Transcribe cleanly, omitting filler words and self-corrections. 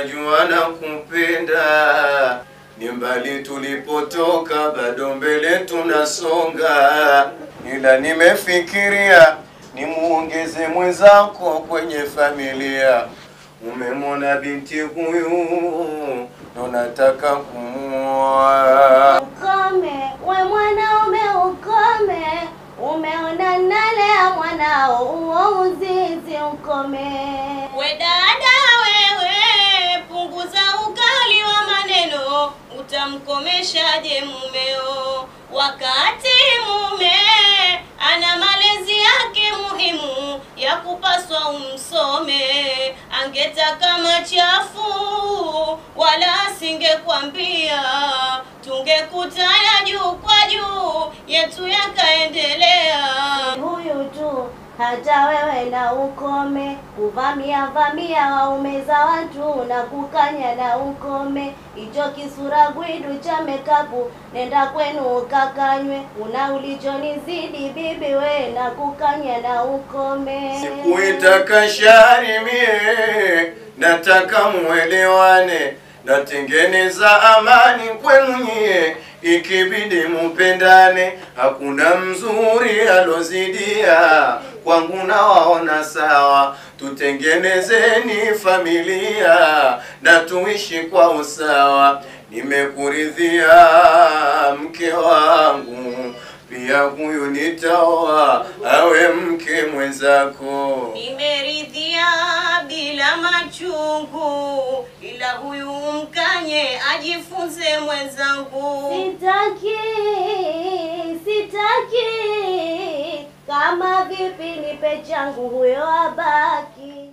unajua na kupenda, ni mbali tulipotoka, bado mbele tunasonga. Ila nimefikiria nimuongeze mwenzako kwenye familia. Umemwona binti huyu, ndo nataka kumuoa. Ukome, we mwanaume ukome, umeona nalea mwanao uo uzizi ukome. We dada wewe, punguza ukali wa maneno, utamkomeshaje mumeo? Wakati mume ana malezi yake muhimu ya kupaswa umsome. Angetaka machafu wala asingekwambia, tungekutana juu kwa juu, yetu yakaendelea. Huyu tu hata wewe na ukome, kuvamia waume za watu na kukanya na ukome. Icho kisura gwidu cha mekapu, nenda kwenu ukakanywe. Una ulichonizidi bibi we, na kukanya na ukome. Sikuitaka shari mie, nataka muelewane, natengeneza amani kwenu nyie, ikibidi mupendane. Hakuna mzuri alozidia, kwangu na waona sawa. Tutengenezeni familia na tuishi kwa usawa. Nimekuridhia mke wangu, pia huyu nitaoa awe mke mwenzako. Nimeridhia bila machungu, ila huyu mkanye ajifunze mwenzangu. Sitaki, kama vipi nipe changu huyo abaki.